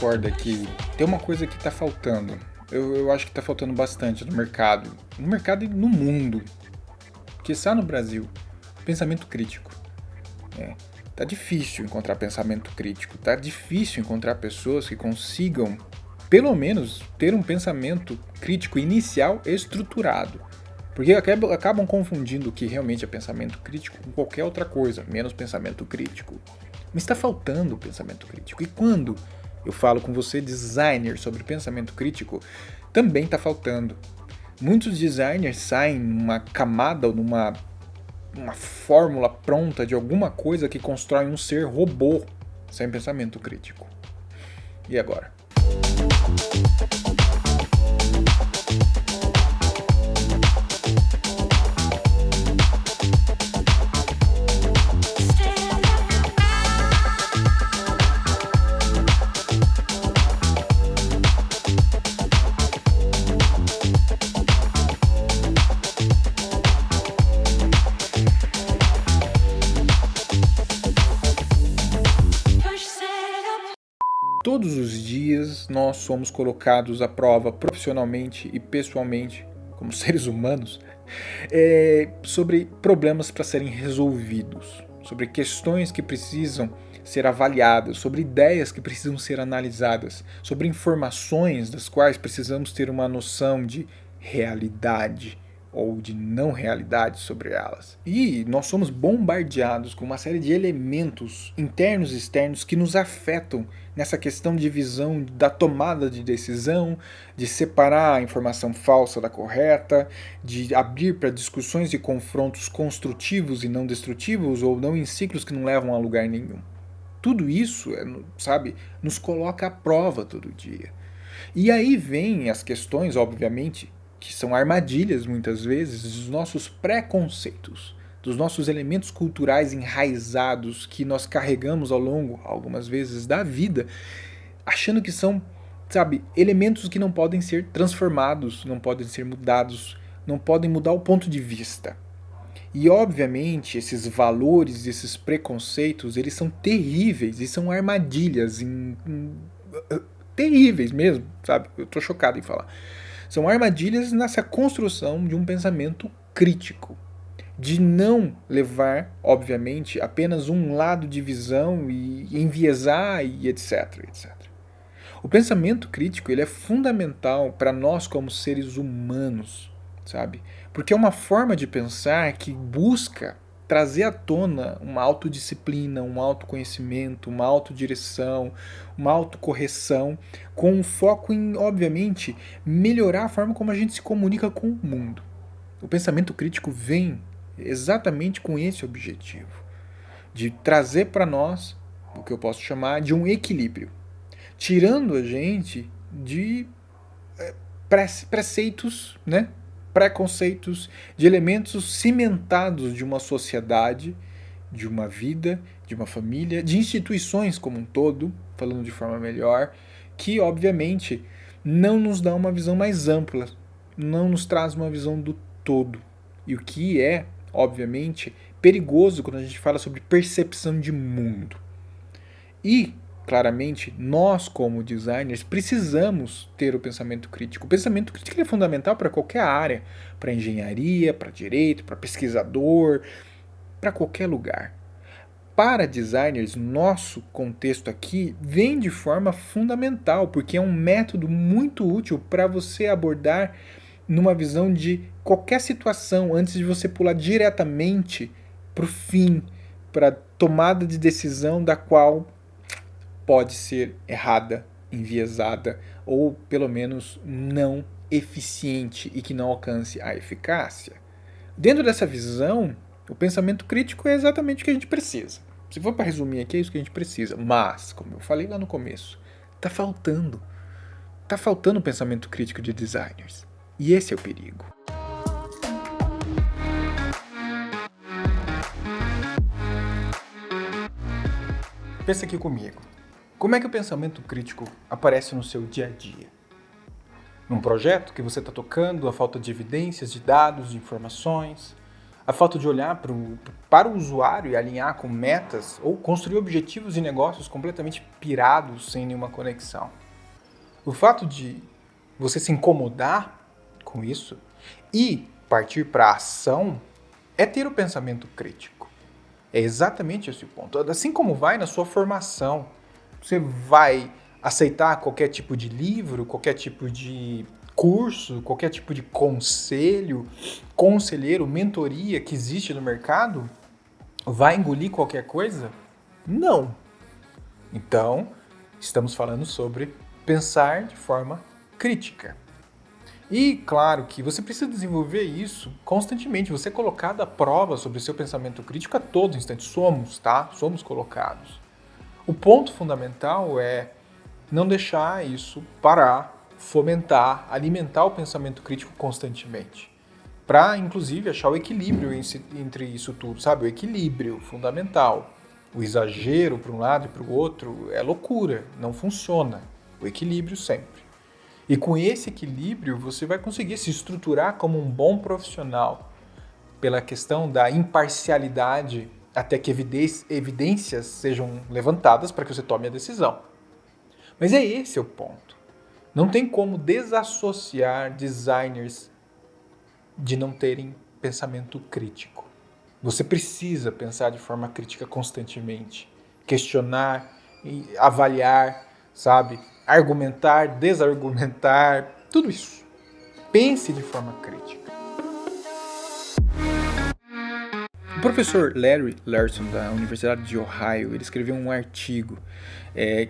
concorda que tem uma coisa que está faltando? Eu acho que está faltando bastante no mercado. No mercado e no mundo. Quiçá no Brasil. Pensamento crítico. Tá difícil encontrar pensamento crítico. Tá difícil encontrar pessoas que consigam, pelo menos, ter um pensamento crítico inicial estruturado. Porque acabam confundindo o que realmente é pensamento crítico com qualquer outra coisa, menos pensamento crítico. Mas está faltando o pensamento crítico. E quando eu falo com você, designer, sobre pensamento crítico, também está faltando. Muitos designers saem numa camada ou numa fórmula pronta de alguma coisa que constrói um ser robô sem pensamento crítico. E agora? Todos os dias nós somos colocados à prova profissionalmente e pessoalmente, como seres humanos, sobre problemas para serem resolvidos, sobre questões que precisam ser avaliadas, sobre ideias que precisam ser analisadas, sobre informações das quais precisamos ter uma noção de realidade ou de não realidade sobre elas. E nós somos bombardeados com uma série de elementos internos e externos que nos afetam nessa questão de visão da tomada de decisão, de separar a informação falsa da correta, de abrir para discussões e confrontos construtivos e não destrutivos, ou não em ciclos que não levam a lugar nenhum. Tudo isso, nos coloca à prova todo dia. E aí vem as questões, obviamente, que são armadilhas muitas vezes, dos nossos preconceitos, dos nossos elementos culturais enraizados que nós carregamos ao longo, algumas vezes, da vida, achando que são, elementos que não podem ser transformados, não podem ser mudados, não podem mudar o ponto de vista. E, obviamente, esses valores, esses preconceitos, eles são terríveis e são armadilhas terríveis mesmo, Eu tô chocado em falar. São armadilhas nessa construção de um pensamento crítico, de não levar, obviamente, apenas um lado de visão e enviesar e etc. O pensamento crítico ele é fundamental para nós como seres humanos, Porque é uma forma de pensar que busca trazer à tona uma autodisciplina, um autoconhecimento, uma autodireção, uma autocorreção, com um foco em, obviamente, melhorar a forma como a gente se comunica com o mundo. O pensamento crítico vem exatamente com esse objetivo, de trazer para nós o que eu posso chamar de um equilíbrio, tirando a gente de preceitos, preconceitos, de elementos cimentados de uma sociedade, de uma vida, de uma família, de instituições como um todo, falando de forma melhor, que obviamente não nos dá uma visão mais ampla, não nos traz uma visão do todo. E o que é, obviamente, perigoso quando a gente fala sobre percepção de mundo. E claramente, nós como designers precisamos ter o pensamento crítico. O pensamento crítico é fundamental para qualquer área, para engenharia, para direito, para pesquisador, para qualquer lugar. Para designers, nosso contexto aqui vem de forma fundamental, porque é um método muito útil para você abordar numa visão de qualquer situação antes de você pular diretamente para o fim, para a tomada de decisão da qual pode ser errada, enviesada ou pelo menos não eficiente e que não alcance a eficácia. Dentro dessa visão, o pensamento crítico é exatamente o que a gente precisa. Se for para resumir aqui, é isso que a gente precisa. Mas, como eu falei lá no começo, está faltando. Está faltando o pensamento crítico de designers. E esse é o perigo. Pensa aqui comigo. Como é que o pensamento crítico aparece no seu dia a dia? Num projeto que você está tocando, a falta de evidências, de dados, de informações, A falta de olhar para o usuário e alinhar com metas ou construir objetivos e negócios completamente pirados sem nenhuma conexão. O fato de você se incomodar com isso e partir para a ação é ter o pensamento crítico. É exatamente esse o ponto. Assim como vai na sua formação, você vai aceitar qualquer tipo de livro, qualquer tipo de curso, qualquer tipo de conselheiro, mentoria que existe no mercado? Vai engolir qualquer coisa? Não. Então, estamos falando sobre pensar de forma crítica. E claro que você precisa desenvolver isso constantemente, você é colocado à prova sobre o seu pensamento crítico a todo instante. Somos, tá? Somos colocados. O ponto fundamental é não deixar isso parar, fomentar, alimentar o pensamento crítico constantemente. Para, inclusive, achar o equilíbrio entre isso tudo, sabe? O equilíbrio fundamental. O exagero para um lado e para o outro é loucura, não funciona. O equilíbrio sempre. E com esse equilíbrio, você vai conseguir se estruturar como um bom profissional pela questão da imparcialidade até que evidências sejam levantadas para que você tome a decisão. Mas é esse o ponto. Não tem como desassociar designers de não terem pensamento crítico. Você precisa pensar de forma crítica constantemente, questionar, avaliar, sabe? Argumentar, desargumentar, tudo isso. Pense de forma crítica. O professor Larry Larson, da Universidade de Ohio, ele escreveu um artigo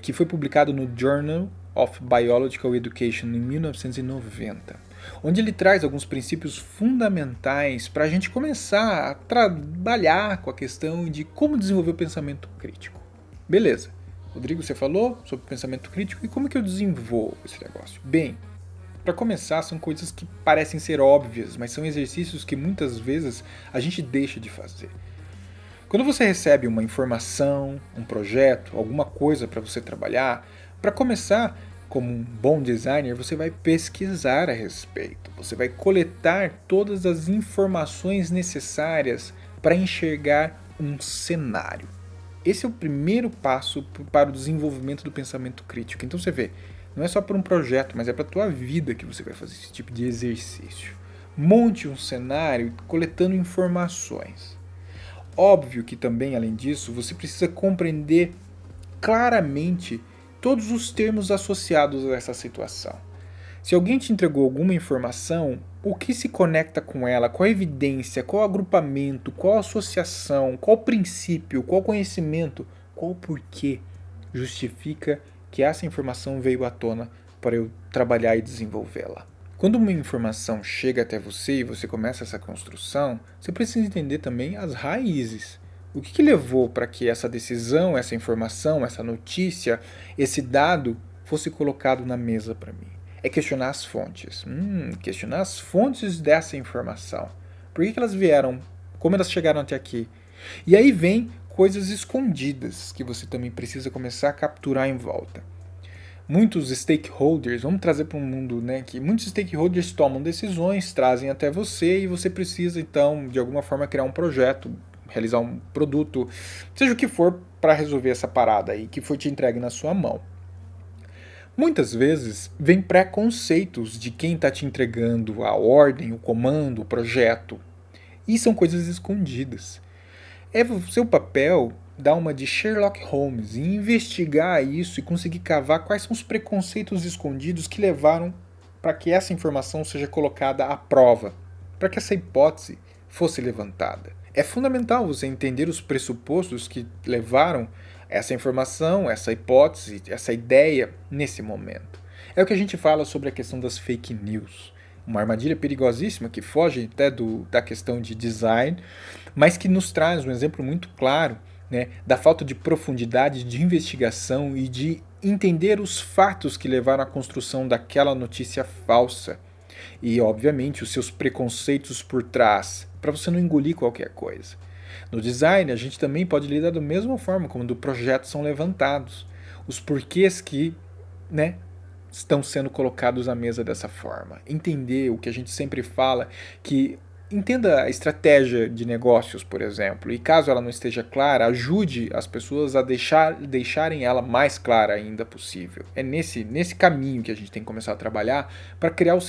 que foi publicado no Journal of Biological Education em 1990, onde ele traz alguns princípios fundamentais para a gente começar a trabalhar com a questão de como desenvolver o pensamento crítico. Beleza. Rodrigo, você falou sobre pensamento crítico e como que eu desenvolvo esse negócio? Bem, para começar, são coisas que parecem ser óbvias, mas são exercícios que muitas vezes a gente deixa de fazer. Quando você recebe uma informação, um projeto, alguma coisa para você trabalhar, para começar, como um bom designer, você vai pesquisar a respeito, você vai coletar todas as informações necessárias para enxergar um cenário. Esse é o primeiro passo para o desenvolvimento do pensamento crítico. Então você vê, não é só para um projeto, mas é para a tua vida que você vai fazer esse tipo de exercício. Monte um cenário coletando informações. Óbvio que também, além disso, você precisa compreender claramente todos os termos associados a essa situação. Se alguém te entregou alguma informação, o que se conecta com ela, qual a evidência, qual agrupamento, qual associação, qual princípio, qual conhecimento, qual porquê justifica que essa informação veio à tona para eu trabalhar e desenvolvê-la. Quando uma informação chega até você e você começa essa construção, você precisa entender também as raízes. O que levou para que essa decisão, essa informação, essa notícia, esse dado fosse colocado na mesa para mim? É questionar as fontes. Questionar as fontes dessa informação. Por que elas vieram? Como elas chegaram até aqui? E aí vem coisas escondidas que você também precisa começar a capturar em volta. Muitos stakeholders, vamos trazer para um mundo, né, que muitos stakeholders tomam decisões, trazem até você e você precisa então, de alguma forma, criar um projeto, realizar um produto, seja o que for para resolver essa parada aí que foi te entregue na sua mão. Muitas vezes vem preconceitos de quem está te entregando a ordem, o comando, o projeto. E são coisas escondidas. É seu papel dar uma de Sherlock Holmes e investigar isso e conseguir cavar quais são os preconceitos escondidos que levaram para que essa informação seja colocada à prova, para que essa hipótese fosse levantada. É fundamental você entender os pressupostos que levaram essa informação, essa hipótese, essa ideia nesse momento. É o que a gente fala sobre a questão das fake news. Uma armadilha perigosíssima que foge até da questão de design, mas que nos traz um exemplo muito claro, né, da falta de profundidade, de investigação e de entender os fatos que levaram à construção daquela notícia falsa. E, obviamente, os seus preconceitos por trás, para você não engolir qualquer coisa. No design, a gente também pode lidar da mesma forma como do projeto são levantados. Os porquês que, né, estão sendo colocados à mesa dessa forma. Entender o que a gente sempre fala, que Entenda a estratégia de negócios, por exemplo, e caso ela não esteja clara, ajude as pessoas a deixarem ela mais clara ainda possível. É nesse caminho que a gente tem que começar a trabalhar para criar o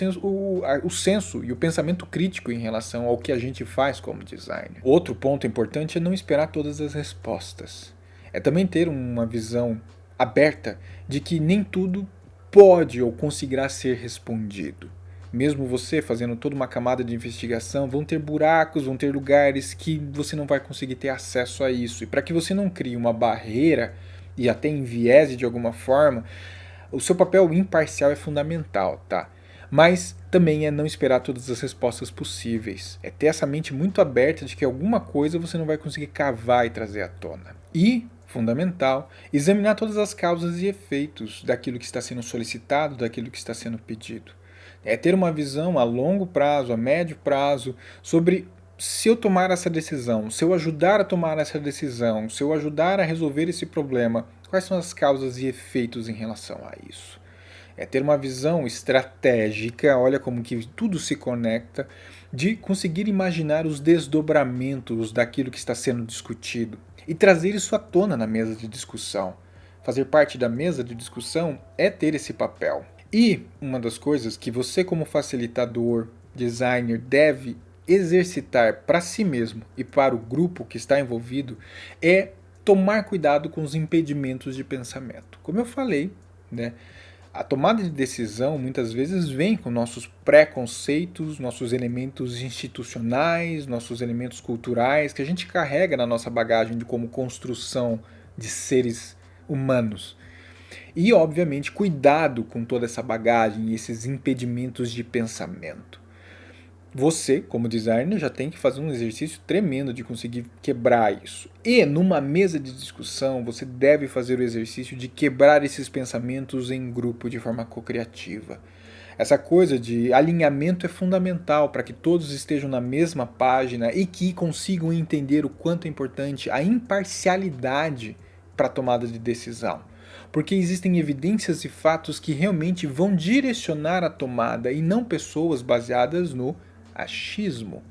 senso e o pensamento crítico em relação ao que a gente faz como designer. Outro ponto importante é não esperar todas as respostas. É também ter uma visão aberta de que nem tudo pode ou conseguirá ser respondido. Mesmo você fazendo toda uma camada de investigação, vão ter buracos, vão ter lugares que você não vai conseguir ter acesso a isso. E para que você não crie uma barreira e até enviese de alguma forma, o seu papel imparcial é fundamental, tá? Mas também é não esperar todas as respostas possíveis. É ter essa mente muito aberta de que alguma coisa você não vai conseguir cavar e trazer à tona. E, fundamental, examinar todas as causas e efeitos daquilo que está sendo solicitado, daquilo que está sendo pedido. É ter uma visão a longo prazo, a médio prazo, sobre se eu tomar essa decisão, se eu ajudar a tomar essa decisão, se eu ajudar a resolver esse problema, quais são as causas e efeitos em relação a isso. É ter uma visão estratégica, olha como que tudo se conecta, de conseguir imaginar os desdobramentos daquilo que está sendo discutido e trazer isso à tona na mesa de discussão. Fazer parte da mesa de discussão é ter esse papel. E uma das coisas que você, como facilitador, designer, deve exercitar para si mesmo e para o grupo que está envolvido é tomar cuidado com os impedimentos de pensamento. Como eu falei, né, a tomada de decisão muitas vezes vem com nossos preconceitos, nossos elementos institucionais, nossos elementos culturais que a gente carrega na nossa bagagem de como construção de seres humanos. E, obviamente, cuidado com toda essa bagagem e esses impedimentos de pensamento. Você, como designer, já tem que fazer um exercício tremendo de conseguir quebrar isso. E, numa mesa de discussão, você deve fazer o exercício de quebrar esses pensamentos em grupo de forma co-criativa. Essa coisa de alinhamento é fundamental para que todos estejam na mesma página e que consigam entender o quanto é importante a imparcialidade para a tomada de decisão. Porque existem evidências e fatos que realmente vão direcionar a tomada e não pessoas baseadas no achismo.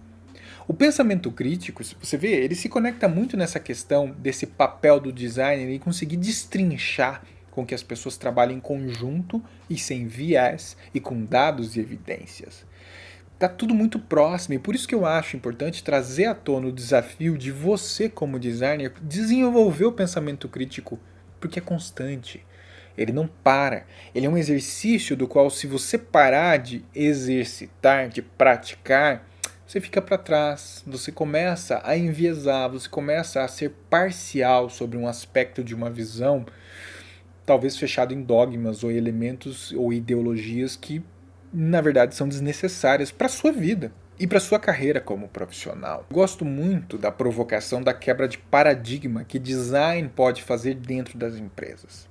O pensamento crítico, você vê, ele se conecta muito nessa questão desse papel do designer e conseguir destrinchar com que as pessoas trabalhem em conjunto e sem viés e com dados e evidências. Está tudo muito próximo e por isso que eu acho importante trazer à tona o desafio de você, como designer, desenvolver o pensamento crítico, porque é constante. Ele não para. Ele é um exercício do qual, se você parar de exercitar, de praticar, você fica para trás. Você começa a enviesar, você começa a ser parcial sobre um aspecto de uma visão, talvez fechado em dogmas ou elementos ou ideologias que, na verdade, são desnecessárias para a sua vida e para a sua carreira como profissional. Gosto muito da provocação da quebra de paradigma que design pode fazer dentro das empresas.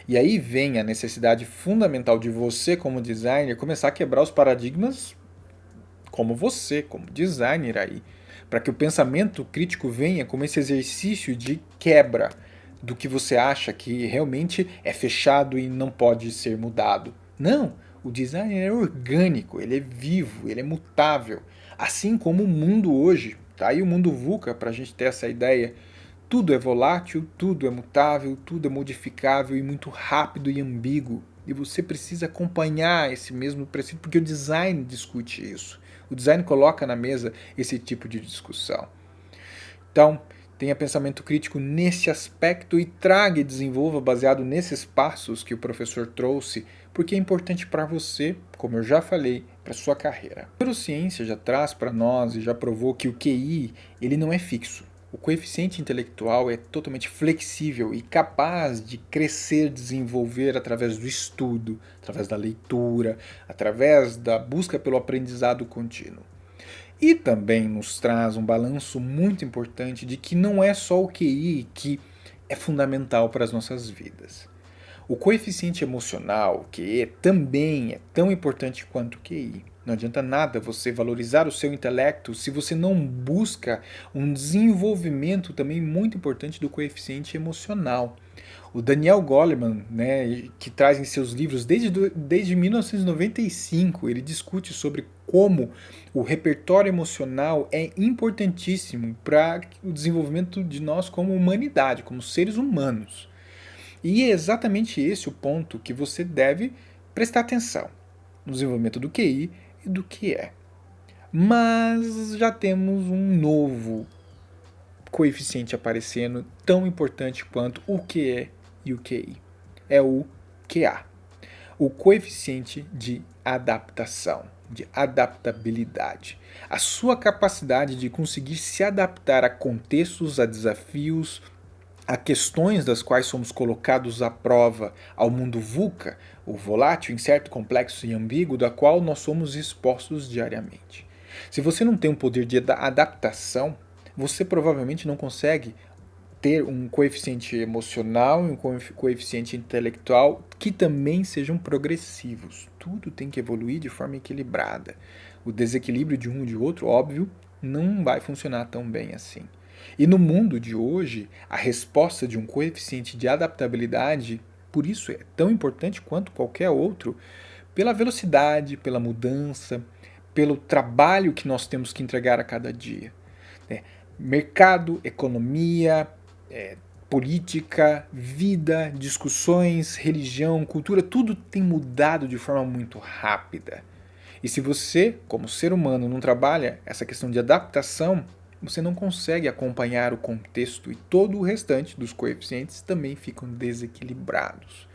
E aí vem a necessidade fundamental de você, como designer, começar a quebrar os paradigmas como você, como designer aí, para que o pensamento crítico venha como esse exercício de quebra do que você acha que realmente é fechado e não pode ser mudado. Não, o design é orgânico, ele é vivo, ele é mutável. Assim como o mundo hoje, tá aí o mundo VUCA para a gente ter essa ideia. Tudo é volátil, tudo é mutável, tudo é modificável e muito rápido e ambíguo. E você precisa acompanhar esse mesmo princípio, porque o design discute isso. O design coloca na mesa esse tipo de discussão. Então, tenha pensamento crítico nesse aspecto e traga e desenvolva baseado nesses passos que o professor trouxe, porque é importante para você, como eu já falei, para sua carreira. A neurociência já traz para nós e já provou que o QI ele não é fixo. O coeficiente intelectual é totalmente flexível e capaz de crescer, desenvolver através do estudo, através da leitura, através da busca pelo aprendizado contínuo. E também nos traz um balanço muito importante de que não é só o QI que é fundamental para as nossas vidas. O coeficiente emocional, o QE, também é tão importante quanto o QI. Não adianta nada você valorizar o seu intelecto se você não busca um desenvolvimento também muito importante do coeficiente emocional. O Daniel Goleman, né, que traz em seus livros desde 1995, ele discute sobre como o repertório emocional é importantíssimo para o desenvolvimento de nós como humanidade, como seres humanos. E é exatamente esse o ponto que você deve prestar atenção no desenvolvimento do QI e do QE. Mas já temos um novo coeficiente aparecendo, tão importante quanto o QE e o QI. É o QA, o coeficiente de adaptação, de adaptabilidade. A sua capacidade de conseguir se adaptar a contextos, a desafios, a questões das quais somos colocados à prova, ao mundo VUCA, o volátil, incerto, complexo e ambíguo, da qual nós somos expostos diariamente. Se você não tem um poder de adaptação, você provavelmente não consegue ter um coeficiente emocional e um coeficiente intelectual que também sejam progressivos. Tudo tem que evoluir de forma equilibrada. O desequilíbrio de um e de outro, óbvio, não vai funcionar tão bem assim. E no mundo de hoje, a resposta de um coeficiente de adaptabilidade, por isso é tão importante quanto qualquer outro, pela velocidade, pela mudança, pelo trabalho que nós temos que entregar a cada dia. Mercado, economia, política, vida, discussões, religião, cultura, tudo tem mudado de forma muito rápida. E se você, como ser humano, não trabalha essa questão de adaptação, você não consegue acompanhar o contexto e todo o restante dos coeficientes também ficam desequilibrados.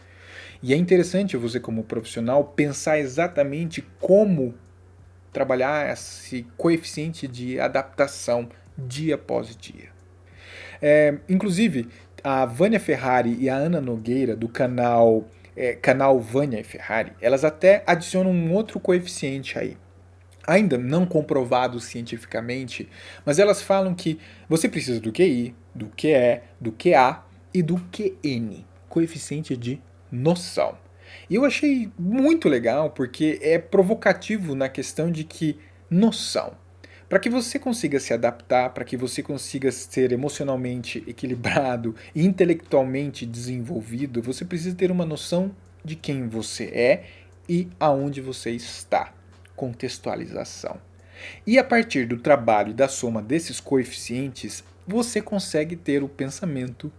E é interessante você, como profissional, pensar exatamente como trabalhar esse coeficiente de adaptação dia após dia. Inclusive, a Vânia Ferrari e a Ana Nogueira, do canal Vânia e Ferrari, elas até adicionam um outro coeficiente aí, ainda não comprovado cientificamente, mas elas falam que você precisa do QI, do QE, do QA e do QN, coeficiente de noção. E eu achei muito legal porque é provocativo na questão de que noção. Para que você consiga se adaptar, para que você consiga ser emocionalmente equilibrado e intelectualmente desenvolvido, você precisa ter uma noção de quem você é e aonde você está. Contextualização. E a partir do trabalho e da soma desses coeficientes, você consegue ter o pensamento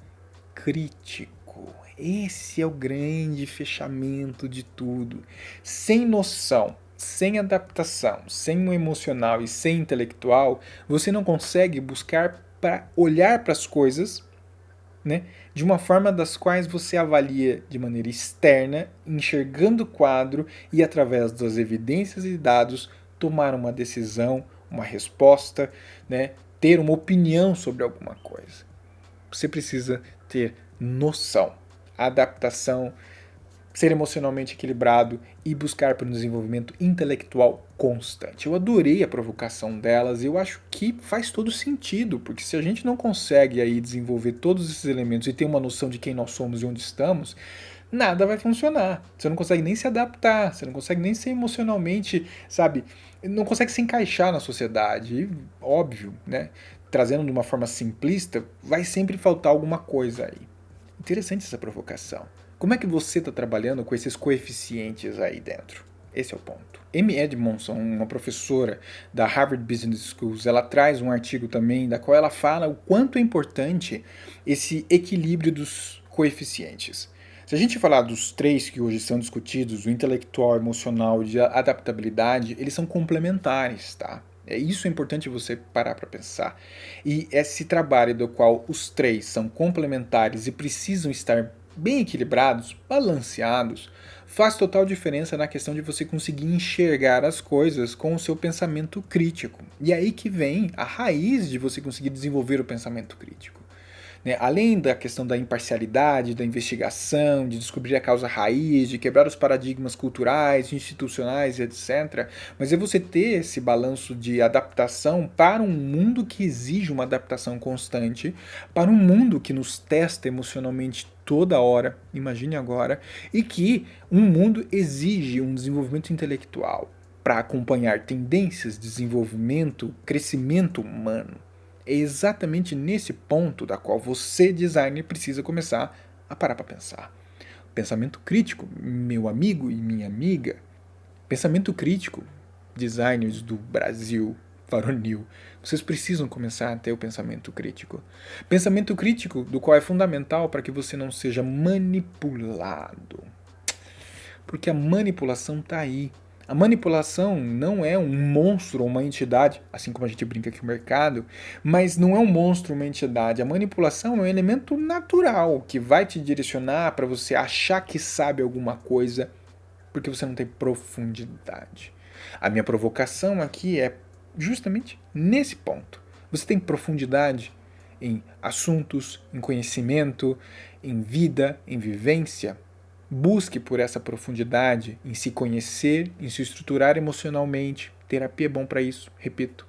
crítico. Esse é o grande fechamento de tudo. Sem noção, sem adaptação, sem um emocional e sem intelectual, você não consegue buscar para olhar para as coisas, né, de uma forma das quais você avalia de maneira externa, enxergando o quadro e através das evidências e dados tomar uma decisão, uma resposta, né, ter uma opinião sobre alguma coisa. Você precisa ter noção, adaptação, ser emocionalmente equilibrado e buscar por um desenvolvimento intelectual constante. Eu adorei a provocação delas e eu acho que faz todo sentido, porque se a gente não consegue aí desenvolver todos esses elementos e ter uma noção de quem nós somos e onde estamos, nada vai funcionar. Você não consegue nem se adaptar, você não consegue nem ser emocionalmente, sabe, não consegue se encaixar na sociedade. E, óbvio, né, trazendo de uma forma simplista, vai sempre faltar alguma coisa aí. Interessante essa provocação. Como é que você está trabalhando com esses coeficientes aí dentro? Esse é o ponto. Amy Edmondson, uma professora da Harvard Business School, ela traz um artigo também da qual ela fala o quanto é importante esse equilíbrio dos coeficientes. Se a gente falar dos três que hoje são discutidos, o intelectual, emocional e a adaptabilidade, eles são complementares, tá? Isso é importante você parar para pensar. E esse trabalho do qual os três são complementares e precisam estar bem equilibrados, balanceados, faz total diferença na questão de você conseguir enxergar as coisas com o seu pensamento crítico. E é aí que vem a raiz de você conseguir desenvolver o pensamento crítico. Né? Além da questão da imparcialidade, da investigação, de descobrir a causa raiz, de quebrar os paradigmas culturais, institucionais, etc. Mas é você ter esse balanço de adaptação para um mundo que exige uma adaptação constante, para um mundo que nos testa emocionalmente toda hora, imagine agora, e que um mundo exige um desenvolvimento intelectual para acompanhar tendências, desenvolvimento, crescimento humano. É exatamente nesse ponto da qual você, designer, precisa começar a parar para pensar. Pensamento crítico, meu amigo e minha amiga. Pensamento crítico, designers do Brasil varonil, vocês precisam começar a ter o pensamento crítico. Pensamento crítico do qual é fundamental para que você não seja manipulado. Porque a manipulação está aí. A manipulação não é um monstro ou uma entidade, assim como a gente brinca aqui no mercado, mas não é um monstro ou uma entidade. A manipulação é um elemento natural que vai te direcionar para você achar que sabe alguma coisa porque você não tem profundidade. A minha provocação aqui é justamente nesse ponto. Você tem profundidade em assuntos, em conhecimento, em vida, em vivência? Busque por essa profundidade em se conhecer, em se estruturar emocionalmente. Terapia é bom para isso, repito.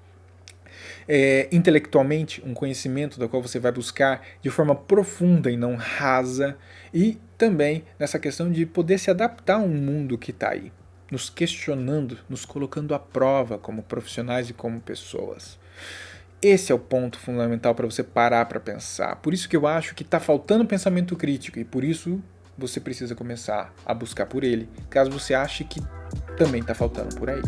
Intelectualmente, um conhecimento da qual você vai buscar de forma profunda e não rasa. E também nessa questão de poder se adaptar a um mundo que está aí, nos questionando, nos colocando à prova como profissionais e como pessoas. Esse é o ponto fundamental para você parar para pensar. Por isso que eu acho que está faltando pensamento crítico e por isso você precisa começar a buscar por ele, caso você ache que também está faltando por aí.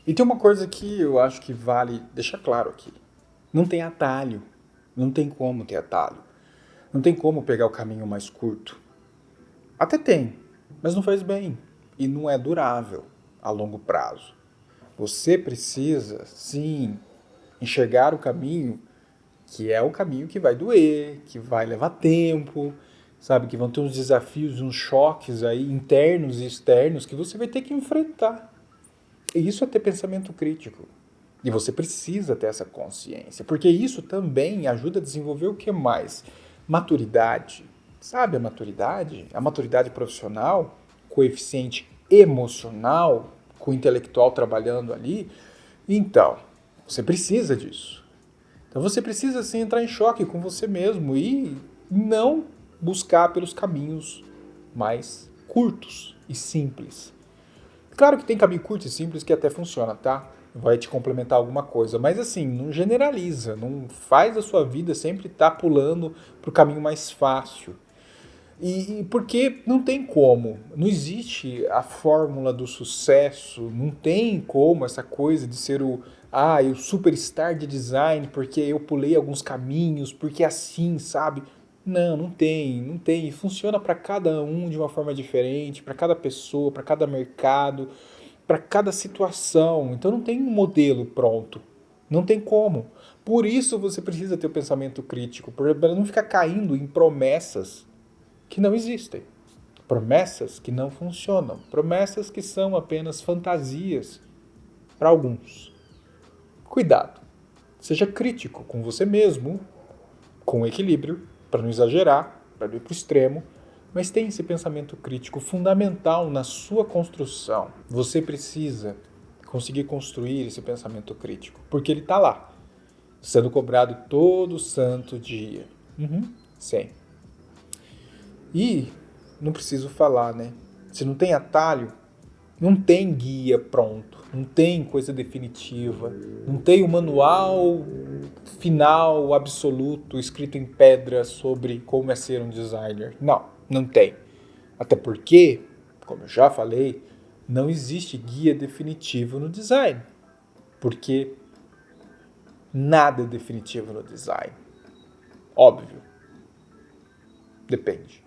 E tem uma coisa que eu acho que vale deixar claro aqui. Não tem atalho. Não tem como ter atalho. Não tem como pegar o caminho mais curto. Até tem, mas não faz bem. E não é durável a longo prazo. Você precisa, sim, enxergar o caminho que é o caminho que vai doer, que vai levar tempo, sabe? Que vão ter uns desafios, uns choques aí internos e externos que você vai ter que enfrentar. E isso é ter pensamento crítico. E você precisa ter essa consciência, porque isso também ajuda a desenvolver o que mais? Maturidade. Sabe a maturidade? A maturidade profissional, coeficiente emocional, com o intelectual trabalhando ali. Então, você precisa disso. Então você precisa sim entrar em choque com você mesmo e não buscar pelos caminhos mais curtos e simples. Claro que tem caminho curto e simples que até funciona, tá? Vai te complementar alguma coisa, mas assim, não generaliza, não faz a sua vida sempre estar pulando pro caminho mais fácil. E porque não tem como, não existe a fórmula do sucesso, não tem como essa coisa de ser o superstar de design, porque eu pulei alguns caminhos, porque assim, sabe? Não, não tem, não tem. E funciona para cada um de uma forma diferente, para cada pessoa, para cada mercado, para cada situação. Então não tem um modelo pronto. Não tem como. Por isso você precisa ter o pensamento crítico, para não ficar caindo em promessas que não existem. Promessas que não funcionam. Promessas que são apenas fantasias para alguns. Cuidado. Seja crítico com você mesmo, com equilíbrio, para não exagerar, para não ir para o extremo, mas tenha esse pensamento crítico fundamental na sua construção. Você precisa conseguir construir esse pensamento crítico, porque ele está lá, sendo cobrado todo santo dia. Sim. E não preciso falar, né? Se não tem atalho, não tem guia pronto, não tem coisa definitiva, não tem o manual final, absoluto, escrito em pedra sobre como é ser um designer. Não, não tem. Até porque, como eu já falei, não existe guia definitivo no design. Porque nada é definitivo no design. Óbvio. Depende.